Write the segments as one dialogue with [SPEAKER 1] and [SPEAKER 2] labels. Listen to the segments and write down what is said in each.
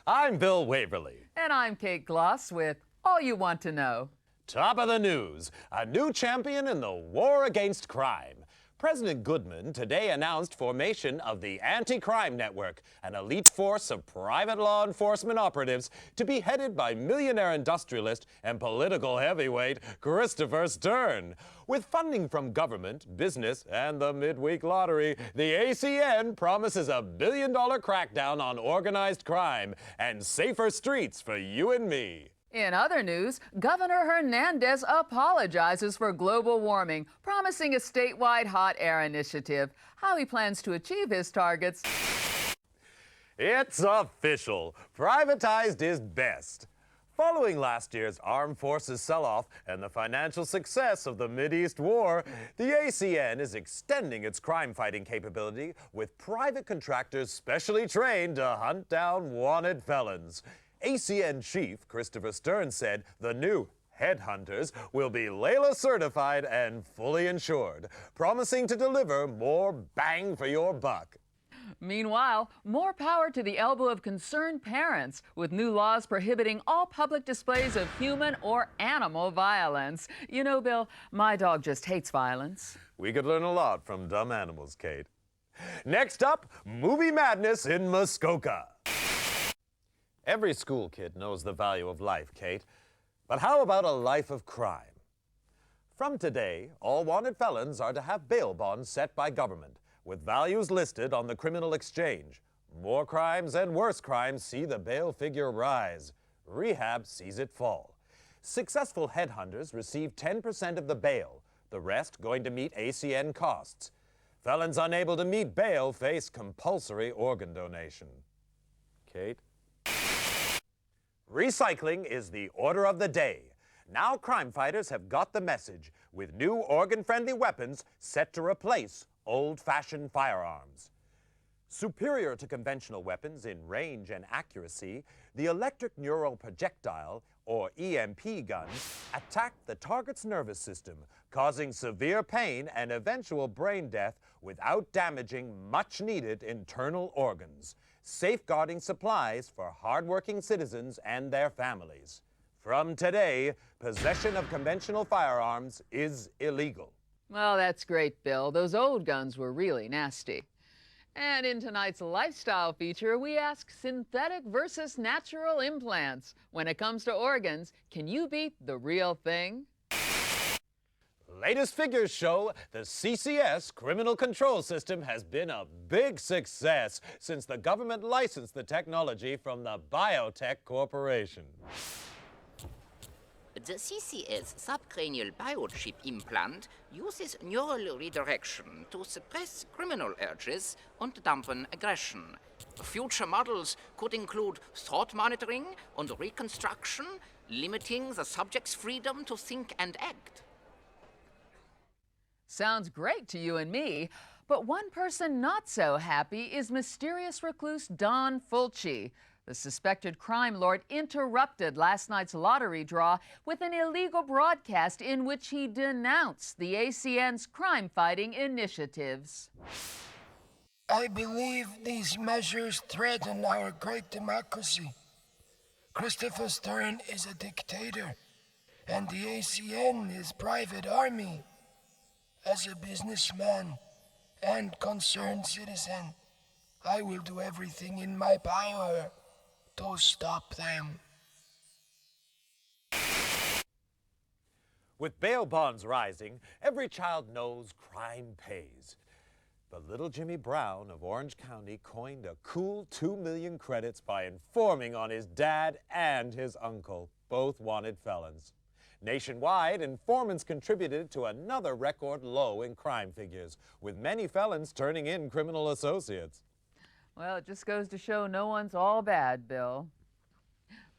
[SPEAKER 1] I'm Bill Waverly.
[SPEAKER 2] And I'm Kate Gloss with All You Want to Know.
[SPEAKER 1] Top of the news, a new champion in the war against crime. President Goodman today announced formation of the Anti-Crime Network, an elite force of private law enforcement operatives to be headed by millionaire industrialist and political heavyweight Christopher Stern. With funding from government, business, and the midweek lottery, the ACN promises a billion-dollar crackdown on organized crime and safer streets for you and me.
[SPEAKER 2] In other news, Governor Hernandez apologizes for global warming, promising a statewide hot air initiative. How he plans to achieve his targets.
[SPEAKER 1] It's official. Privatized is best. Following last year's armed forces sell-off and the financial success of the Mideast War, the ACN is extending its crime-fighting capability with private contractors specially trained to hunt down wanted felons. ACN Chief Christopher Stern said the new Headhunters will be Layla certified and fully insured, promising to deliver more bang for your buck.
[SPEAKER 2] Meanwhile, more power to the elbow of concerned parents with new laws prohibiting all public displays of human or animal violence. You know, Bill, my dog just hates violence.
[SPEAKER 1] We could learn a lot from dumb animals, Kate. Next up, movie madness in Muskoka. Every school kid knows the value of life, Kate. But how about a life of crime? From today, all wanted felons are to have bail bonds set by government, with values listed on the criminal exchange. More crimes and worse crimes see the bail figure rise. Rehab sees it fall. Successful headhunters receive 10% of the bail, the rest going to meet ACN costs. Felons unable to meet bail face compulsory organ donation. Kate? Recycling is the order of the day. Now crime fighters have got the message, with new organ-friendly weapons set to replace old-fashioned firearms. Superior to conventional weapons in range and accuracy, the electric neural projectile, or EMP guns, attack the target's nervous system, causing severe pain and eventual brain death without damaging much-needed internal organs, safeguarding supplies for hardworking citizens and their families. From today, possession of conventional firearms is illegal.
[SPEAKER 2] Well, that's great, Bill. Those old guns were really nasty. And in tonight's lifestyle feature, we ask synthetic versus natural implants. When it comes to organs, can you beat the real thing?
[SPEAKER 1] Latest figures show the CCS criminal control system has been a big success since the government licensed the technology from the Biotech Corporation.
[SPEAKER 3] The CCS subcranial biochip implant uses neural redirection to suppress criminal urges and dampen aggression. Future models could include thought monitoring and reconstruction, limiting the subject's freedom to think and act.
[SPEAKER 2] Sounds great to you and me, but one person not so happy is mysterious recluse Don Fulci. The suspected crime lord interrupted last night's lottery draw with an illegal broadcast in which he denounced the ACN's crime-fighting initiatives.
[SPEAKER 4] I believe these measures threaten our great democracy. Christopher Stern is a dictator, and the ACN is private army. As a businessman and concerned citizen, I will do everything in my power to stop them.
[SPEAKER 1] With bail bonds rising, every child knows crime pays. But little Jimmy Brown of Orange County coined a cool 2 million credits by informing on his dad and his uncle, both wanted felons. Nationwide, informants contributed to another record low in crime figures, with many felons turning in criminal associates.
[SPEAKER 2] Well, it just goes to show no one's all bad, Bill.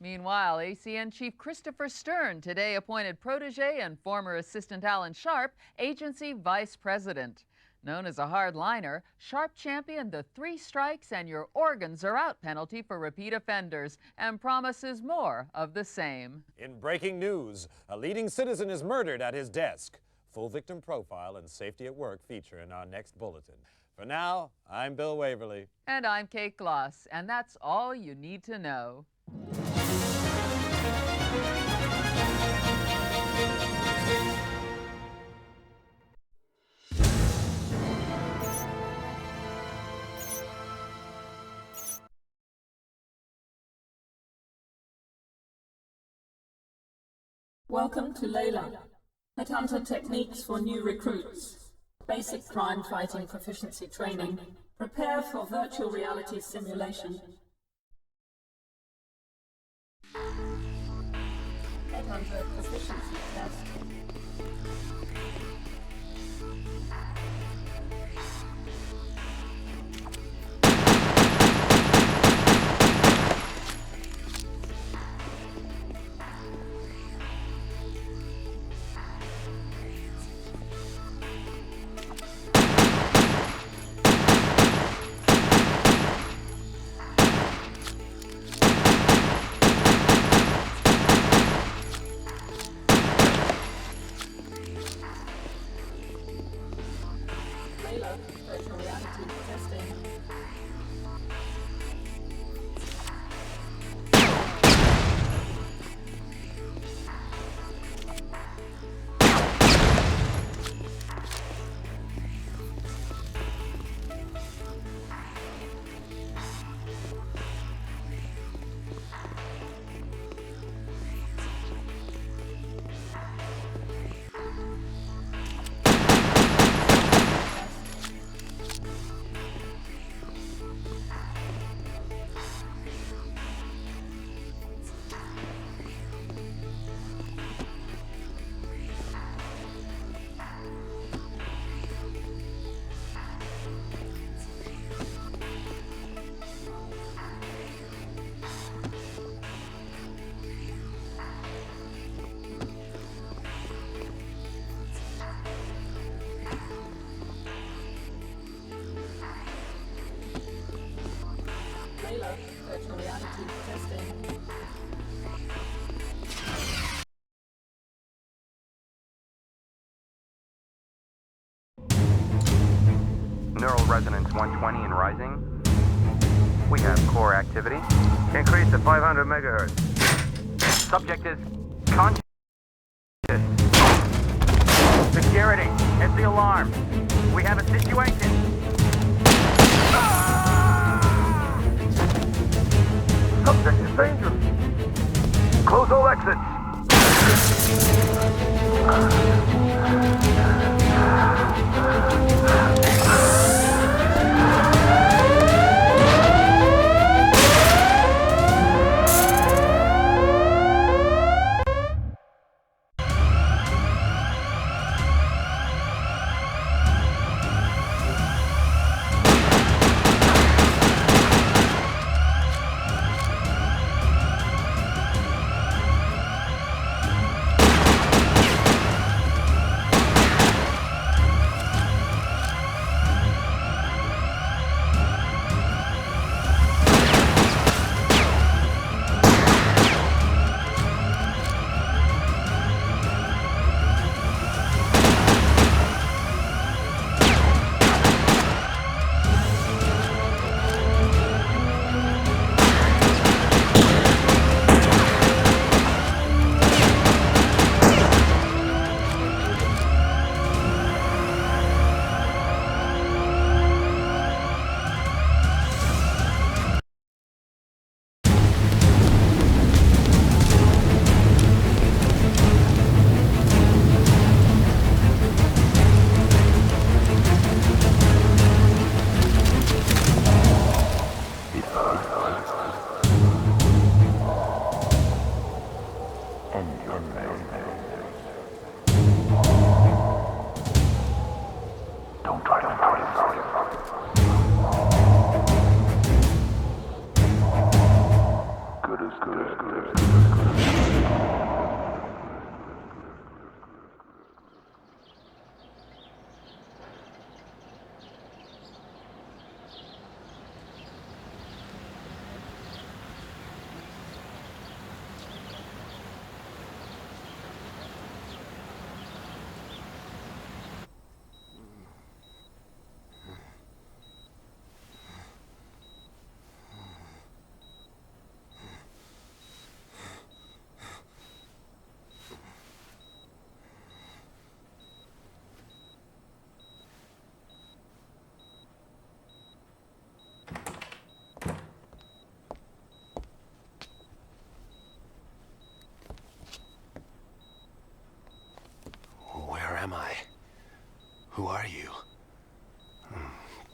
[SPEAKER 2] Meanwhile, ACN Chief Christopher Stern today appointed protege and former assistant Alan Sharp agency vice president. Known as a hardliner, Sharp championed the 3 strikes and your organs are out penalty for repeat offenders and promises more of the same.
[SPEAKER 1] In breaking news, a leading citizen is murdered at his desk. Full victim profile and safety at work feature in our next bulletin. For now, I'm Bill Waverly.
[SPEAKER 2] And I'm Kate Gloss, and that's all you need to know.
[SPEAKER 5] Welcome to Layla, Headhunter Techniques for New Recruits. Basic crime fighting proficiency training. Prepare for virtual reality simulation. Headhunter proficiency test. Virtual reality testing. Virtual reality testing.
[SPEAKER 6] Neural resonance 120 and rising. We have core activity. Increase to 500 megahertz. Subject is conscious. Security, it's the alarm. We have a situation. Subject is dangerous. Close all exits.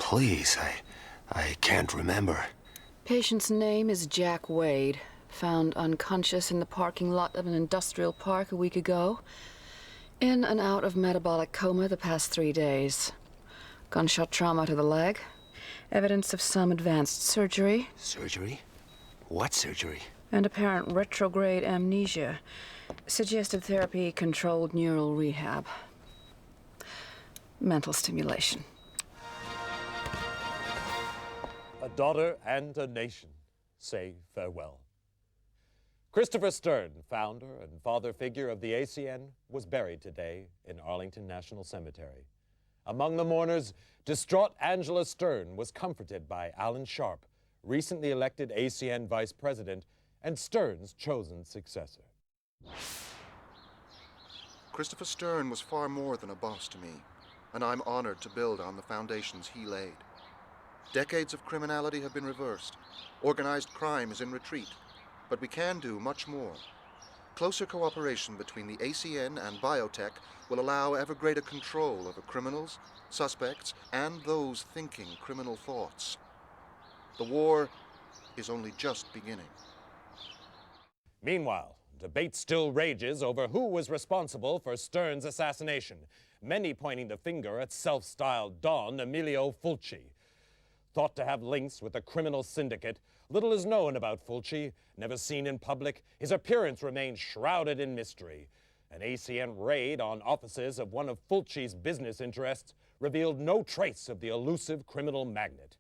[SPEAKER 4] Please, I can't remember.
[SPEAKER 7] Patient's name is Jack Wade. Found unconscious in the parking lot of an industrial park a week ago. In and out of metabolic coma the past 3 days. Gunshot trauma to the leg. Evidence of some advanced surgery.
[SPEAKER 4] Surgery? What surgery?
[SPEAKER 7] And apparent retrograde amnesia. Suggested therapy, controlled neural rehab. Mental stimulation.
[SPEAKER 1] A daughter and a nation say farewell. Christopher Stern, founder and father figure of the ACN, was buried today in Arlington National Cemetery. Among the mourners, distraught Angela Stern was comforted by Alan Sharp, recently elected ACN vice president and Stern's chosen successor.
[SPEAKER 8] Christopher Stern was far more than a boss to me, and I'm honored to build on the foundations he laid. Decades of criminality have been reversed. Organized crime is in retreat. But we can do much more. Closer cooperation between the ACN and biotech will allow ever greater control over criminals, suspects, and those thinking criminal thoughts. The war is only just beginning.
[SPEAKER 1] Meanwhile, debate still rages over who was responsible for Stern's assassination, many pointing the finger at self-styled Don Emilio Fulci. Thought to have links with a criminal syndicate, little is known about Fulci. Never seen in public, his appearance remains shrouded in mystery. An ACN raid on offices of one of Fulci's business interests revealed no trace of the elusive criminal magnate.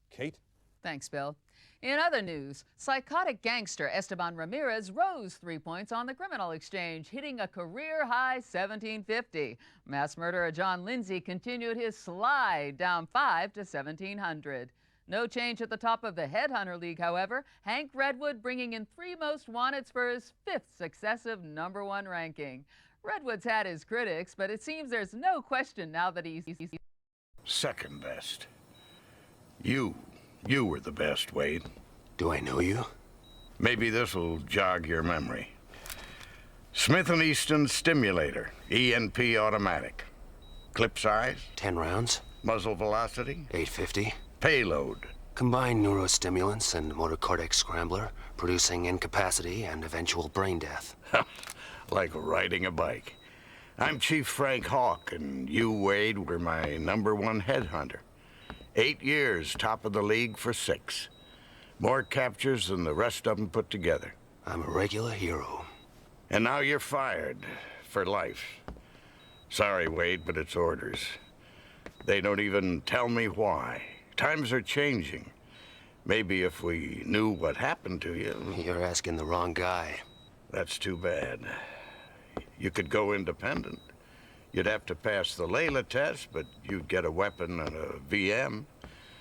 [SPEAKER 1] Kate?
[SPEAKER 2] Thanks, Bill. In other news, psychotic gangster Esteban Ramirez rose 3 points on the criminal exchange, hitting a career-high 1750. Mass murderer John Lindsay continued his slide, down 5 to 1700. No change at the top of the Headhunter League, however. Hank Redwood bringing in 3 most wanteds for his 5th successive #1 ranking. Redwood's had his critics, but it seems there's no question now that he's
[SPEAKER 9] second best. You were the best, Wade.
[SPEAKER 4] Do I know you?
[SPEAKER 9] Maybe this'll jog your memory. Smith & Easton Stimulator, ENP automatic. Clip size?
[SPEAKER 4] 10 rounds.
[SPEAKER 9] Muzzle velocity?
[SPEAKER 4] 850.
[SPEAKER 9] Payload?
[SPEAKER 4] Combined neurostimulants and motor cortex scrambler, producing incapacity and eventual brain death.
[SPEAKER 9] Like riding a bike. I'm Chief Frank Hawk, and you, Wade, were my #1 headhunter. 8 years, top of the league for 6. More captures than the rest of them put together.
[SPEAKER 4] I'm a regular hero.
[SPEAKER 9] And now you're fired. For life. Sorry, Wade, but it's orders. They don't even tell me why. Times are changing. Maybe if we knew what happened to you...
[SPEAKER 4] You're asking the wrong guy.
[SPEAKER 9] That's too bad. You could go independent. You'd have to pass the Layla test, but you'd get a weapon and a VM.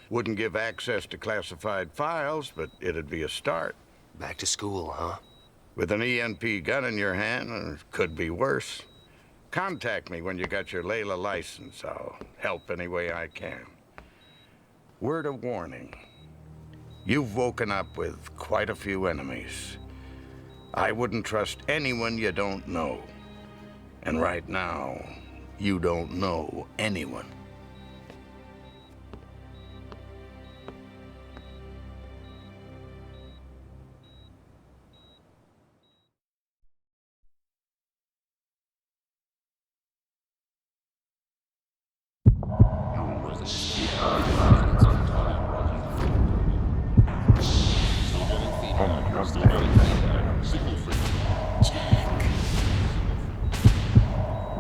[SPEAKER 9] Wouldn't give access to classified files, but it'd be a start.
[SPEAKER 4] Back to school, huh?
[SPEAKER 9] With an ENP gun in your hand, it could be worse. Contact me when you got your Layla license. I'll help any way I can. Word of warning. You've woken up with quite a few enemies. I wouldn't trust anyone you don't know. And right now, you don't know anyone.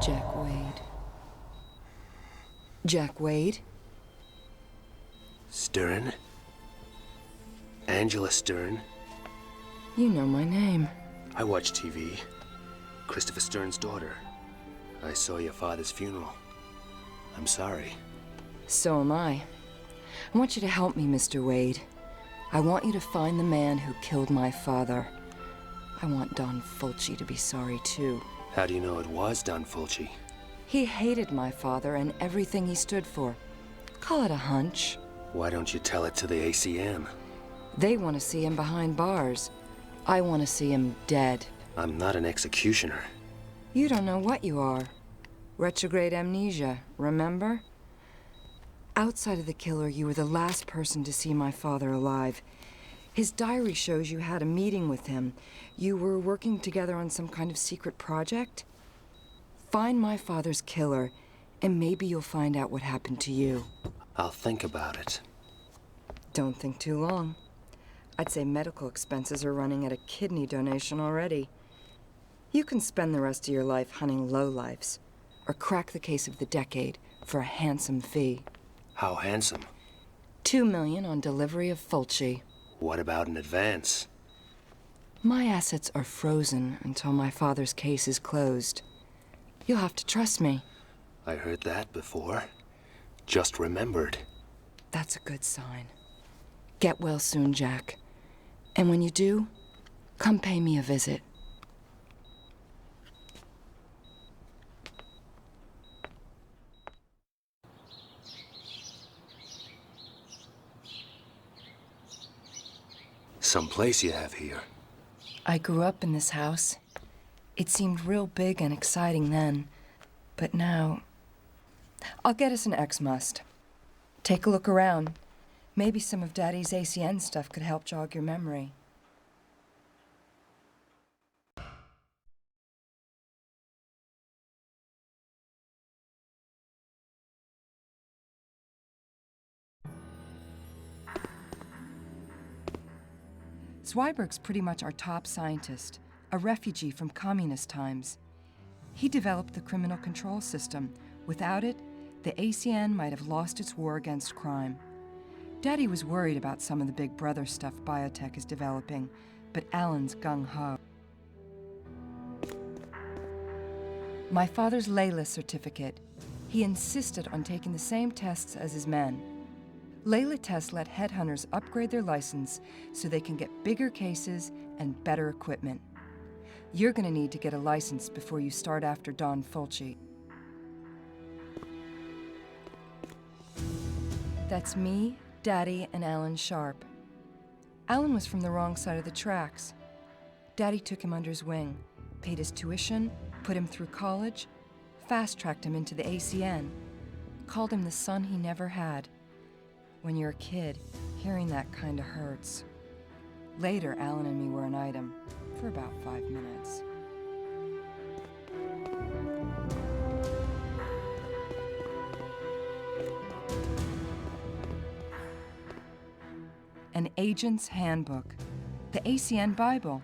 [SPEAKER 7] Jack Wade. Jack Wade?
[SPEAKER 4] Stern? Angela Stern?
[SPEAKER 7] You know my name.
[SPEAKER 4] I watch TV. Christopher Stern's daughter. I saw your father's funeral. I'm sorry.
[SPEAKER 10] So am I. I want you to help me, Mr. Wade. I want you to find the man who killed my father. I want Don Fulci to be sorry, too.
[SPEAKER 4] How do you know it was Don Fulci?
[SPEAKER 10] He hated my father and everything he stood for. Call it a hunch.
[SPEAKER 4] Why don't you tell it to the ACM?
[SPEAKER 10] They want to see him behind bars. I want to see him dead.
[SPEAKER 4] I'm not an executioner.
[SPEAKER 10] You don't know what you are. Retrograde amnesia, remember? Outside of the killer, you were the last person to see my father alive. His diary shows you had a meeting with him. You were working together on some kind of secret project. Find my father's killer, and maybe you'll find out what happened to you.
[SPEAKER 11] I'll think about it.
[SPEAKER 10] Don't think too long. I'd say medical expenses are running at a kidney donation already. You can spend the rest of your life hunting lowlifes, or crack the case of the decade for a handsome fee.
[SPEAKER 11] How handsome?
[SPEAKER 10] $2 million on delivery of Fulci.
[SPEAKER 11] What about an advance?
[SPEAKER 10] My assets are frozen until my father's case is closed. You'll have to trust me.
[SPEAKER 11] I heard that before. Just remembered.
[SPEAKER 10] That's a good sign. Get well soon, Jack. And when you do, come pay me a visit.
[SPEAKER 11] Some place you have here.
[SPEAKER 10] I grew up in this house. It seemed real big and exciting then, but now... I'll get us an X-Must. Take a look around. Maybe some of Daddy's ACN stuff could help jog your memory. Zweiberg's pretty much our top scientist, a refugee from communist times. He developed the criminal control system. Without it, the ACN might have lost its war against crime. Daddy was worried about some of the big brother stuff biotech is developing, but Alan's gung-ho. My father's Layla certificate. He insisted on taking the same tests as his men. Layla tests let headhunters upgrade their license so they can get bigger cases and better equipment. You're gonna need to get a license before you start after Don Fulci. That's me, Daddy, and Alan Sharp. Alan was from the wrong side of the tracks. Daddy took him under his wing, paid his tuition, put him through college, fast-tracked him into the ACN, called him the son he never had. When you're a kid, hearing that kinda hurts. Later, Alan and me were an item for about 5 minutes. An Agent's Handbook, the ACN Bible.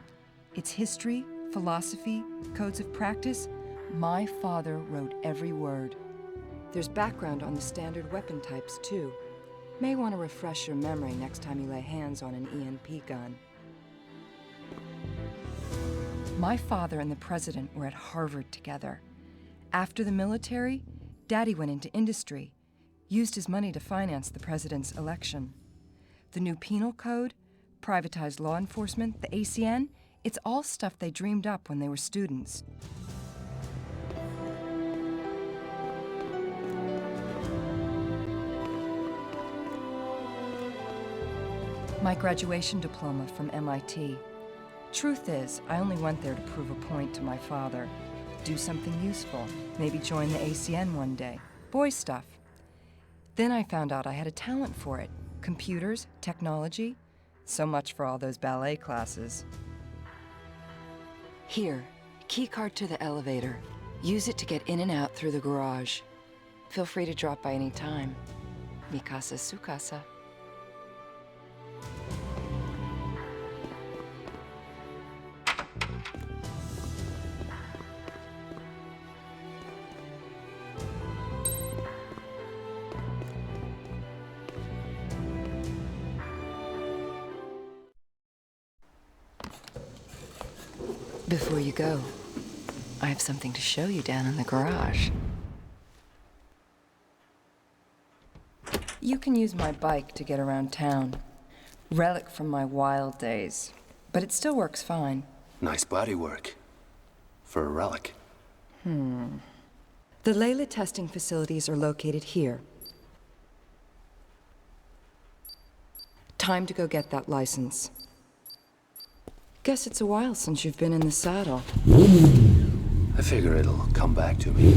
[SPEAKER 10] Its history, philosophy, codes of practice. My father wrote every word. There's background on the standard weapon types, too. May want to refresh your memory next time you lay hands on an EMP gun. My father and the president were at Harvard together. After the military, Daddy went into industry, used his money to finance the president's election. The new penal code, privatized law enforcement, the ACN, it's all stuff they dreamed up when they were students. My graduation diploma from MIT. Truth is, I only went there to prove a point to my father. Do something useful, maybe join the ACN one day. Boy stuff. Then I found out I had a talent for it. Computers, technology. So much for all those ballet classes. Here, key card to the elevator. Use it to get in and out through the garage. Feel free to drop by any time. Mi casa, su casa. Before you go, I have something to show you down in the garage. You can use my bike to get around town. Relic from my wild days, but it still works fine.
[SPEAKER 11] Nice bodywork. For a relic.
[SPEAKER 10] The Layla testing facilities are located here. Time to go get that license. Guess it's a while since you've been in the saddle.
[SPEAKER 11] I figure it'll come back to me.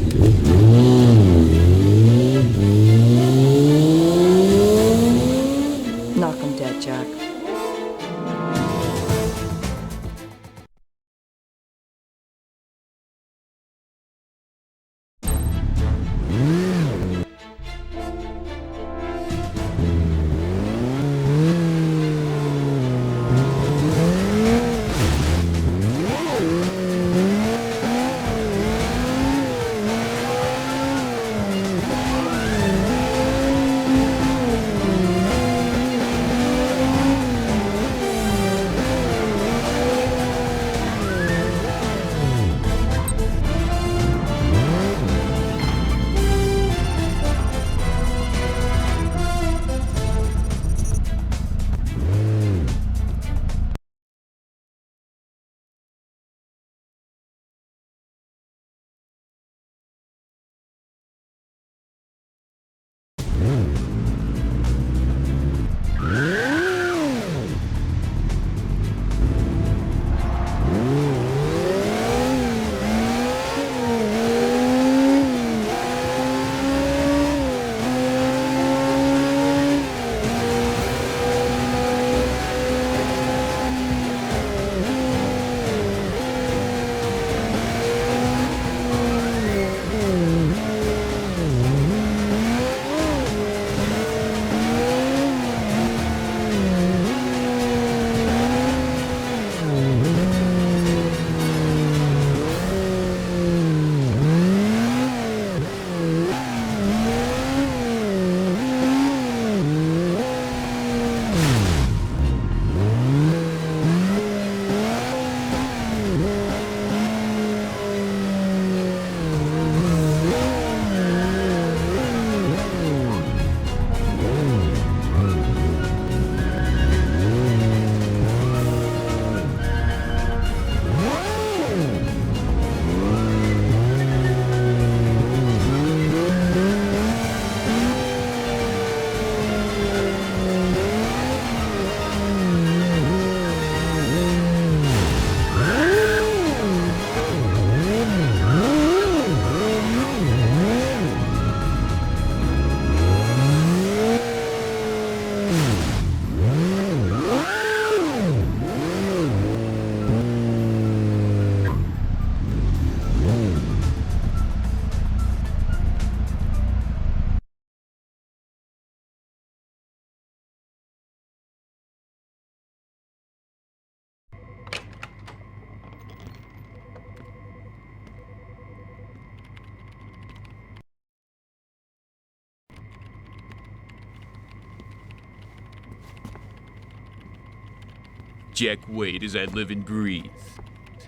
[SPEAKER 12] Jack Wade as I live and breathe.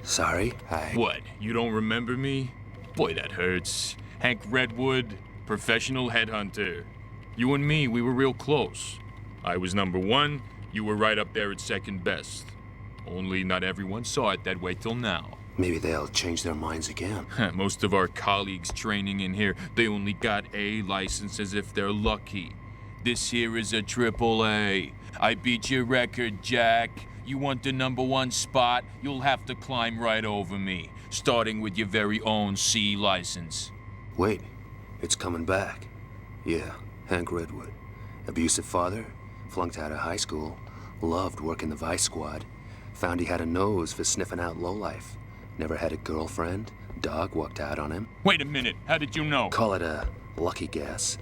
[SPEAKER 11] Sorry,
[SPEAKER 12] What, you don't remember me? Boy, that hurts. Hank Redwood, professional headhunter. You and me, we were real close. I was number one, you were right up there at second best. Only not everyone saw it that way till now.
[SPEAKER 11] Maybe they'll change their minds again.
[SPEAKER 12] Most of our colleagues training in here, they only got A licenses if they're lucky. This here is a AAA. I beat your record, Jack. You want the number one spot, you'll have to climb right over me, starting with your very own C license.
[SPEAKER 11] Wait, it's coming back. Yeah, Hank Redwood. Abusive father, flunked out of high school, loved working the Vice Squad, found he had a nose for sniffing out lowlife. Never had a girlfriend, dog walked out on him.
[SPEAKER 12] Wait a minute, how did you know?
[SPEAKER 11] Call it a lucky guess.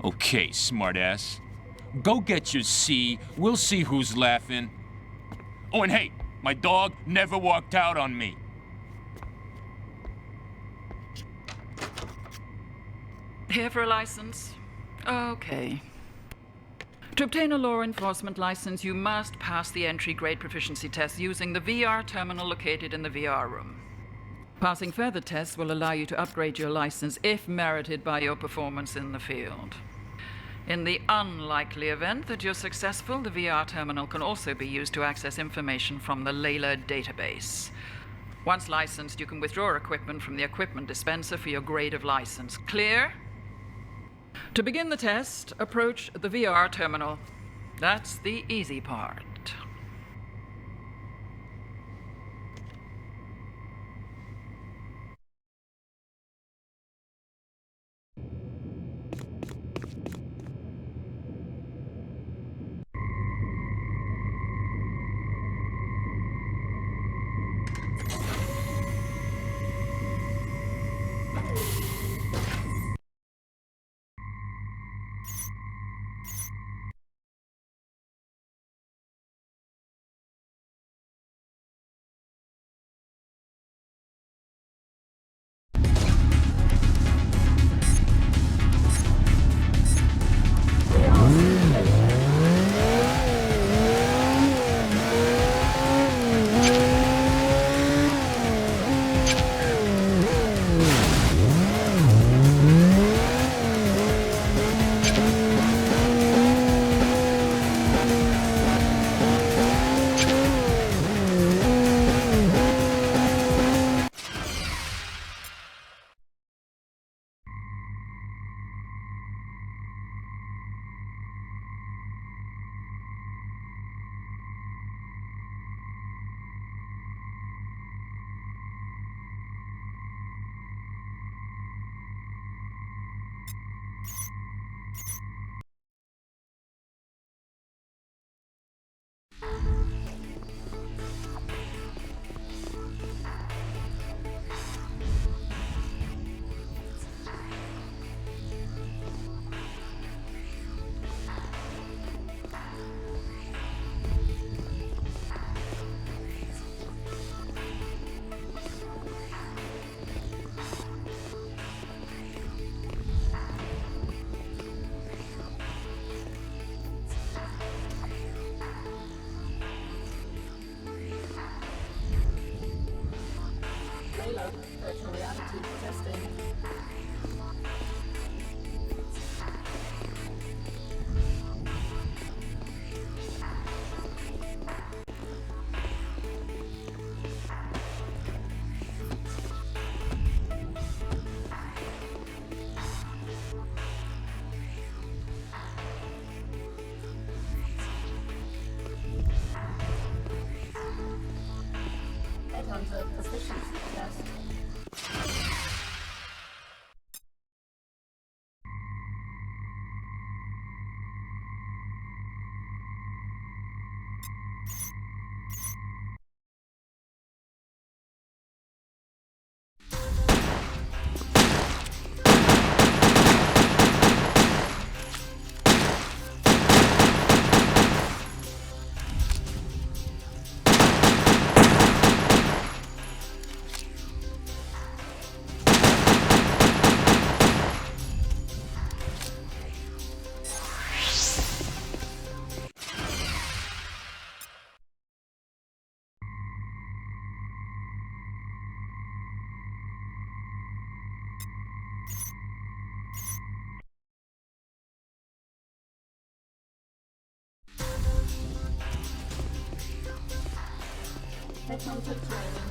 [SPEAKER 12] Okay, smartass. Go get your C, we'll see who's laughing. Oh, and hey, my dog never walked out on me.
[SPEAKER 13] Here for a license? Okay. To obtain a law enforcement license, you must pass the entry grade proficiency test using the VR terminal located in the VR room. Passing further tests will allow you to upgrade your license if merited by your performance in the field. In the unlikely event that you're successful, the VR terminal can also be used to access information from the Layla database. Once licensed, you can withdraw equipment from the equipment dispenser for your grade of license. Clear? To begin the test, approach the VR terminal. That's the easy part.
[SPEAKER 5] Virtual reality testing. Headhunter proficiency test. Headhunter training.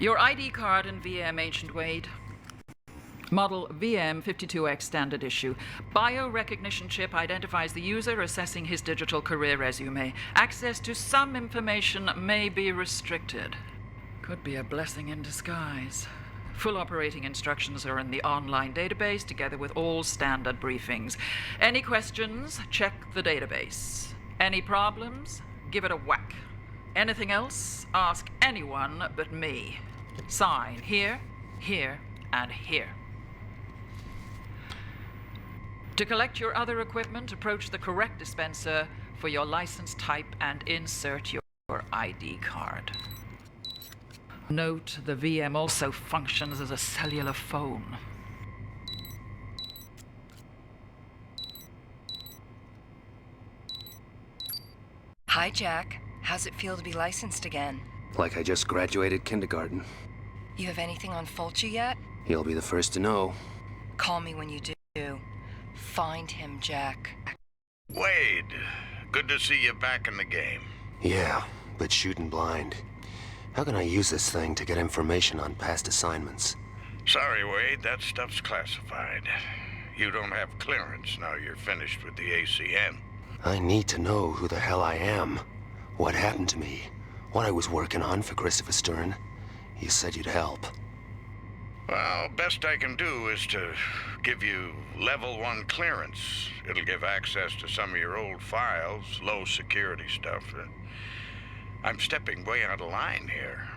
[SPEAKER 13] Your ID card in VM, Ancient Wade. Model VM52X standard issue. Biorecognition chip identifies the user, assessing his digital career resume. Access to some information may be restricted. Could be a blessing in disguise. Full operating instructions are in the online database, together with all standard briefings. Any questions? Check the database. Any problems? Give it a whack. Anything else? Ask anyone but me. Sign here, here, and here. To collect your other equipment, approach the correct dispenser for your license type and insert your ID card. Note, the VM also functions as a cellular phone.
[SPEAKER 10] Hi, Jack. How's it feel to be licensed again?
[SPEAKER 11] Like I just graduated kindergarten.
[SPEAKER 10] You have anything on Fulci yet?
[SPEAKER 11] You'll be the first to know.
[SPEAKER 10] Call me when you do. Find him, Jack.
[SPEAKER 9] Wade, good to see you back in the game.
[SPEAKER 11] Yeah, but shooting blind. How can I use this thing to get information on past assignments?
[SPEAKER 9] Sorry, Wade, that stuff's classified. You don't have clearance now you're finished with the ACN.
[SPEAKER 11] I need to know who the hell I am, what happened to me, what I was working on for Christopher Stern. You said you'd help.
[SPEAKER 9] Well, best I can do is to give you level 1 clearance. It'll give access to some of your old files, low security stuff. I'm stepping way out of line here.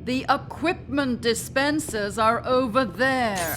[SPEAKER 2] The equipment dispensers are over there.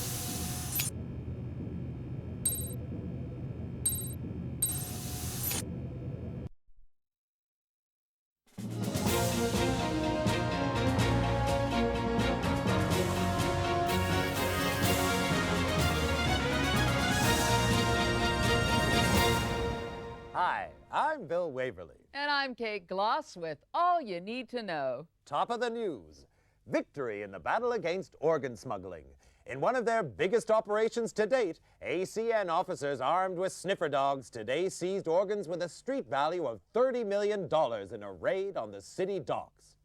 [SPEAKER 1] Hi, I'm Bill Waverly.
[SPEAKER 2] And I'm Kate Gloss with all you need to know.
[SPEAKER 1] Top of the news. Victory in the battle against organ smuggling. In one of their biggest operations to date, ACN officers armed with sniffer dogs today seized organs with a street value of $30 million in a raid on the city docks.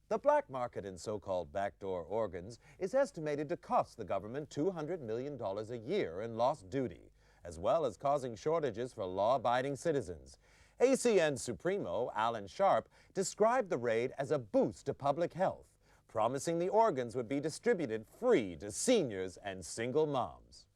[SPEAKER 1] The black market in so-called backdoor organs is estimated to cost the government $200 million a year in lost duty, as well as causing shortages for law-abiding citizens. ACN Supremo, Alan Sharp, described the raid as a boost to public health, promising the organs would be distributed free to seniors and single moms.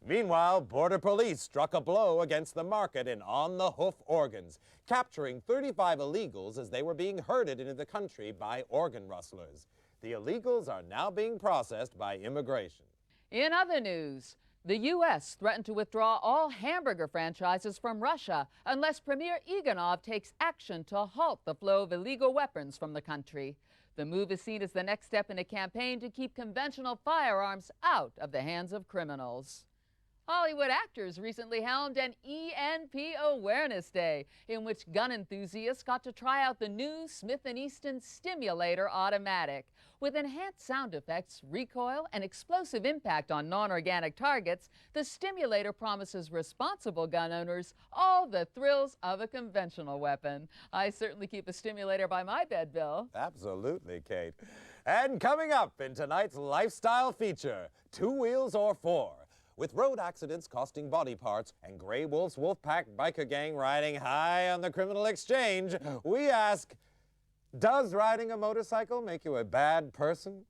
[SPEAKER 1] Meanwhile, Border Police struck a blow against the market in on-the-hoof organs, capturing 35 illegals as they were being herded into the country by organ rustlers. The illegals are now being processed by immigration.
[SPEAKER 2] In other news, the U.S. threatened to withdraw all hamburger franchises from Russia unless Premier Iganov takes action to halt the flow of illegal weapons from the country. The move is seen as the next step in a campaign to keep conventional firearms out of the hands of criminals. Hollywood actors recently helmed an ENP Awareness Day, in which gun enthusiasts got to try out the new Smith & Easton Stimulator Automatic. With enhanced sound effects, recoil, and explosive impact on non-organic targets, the Stimulator promises responsible gun owners all the thrills of a conventional weapon. I certainly keep a Stimulator by my bed, Bill.
[SPEAKER 1] Absolutely, Kate. And coming up in tonight's lifestyle feature, 2 wheels or 4. With road accidents costing body parts and Grey Wolf's Wolfpack biker gang riding high on the criminal exchange, we ask, does riding a motorcycle make you a bad person?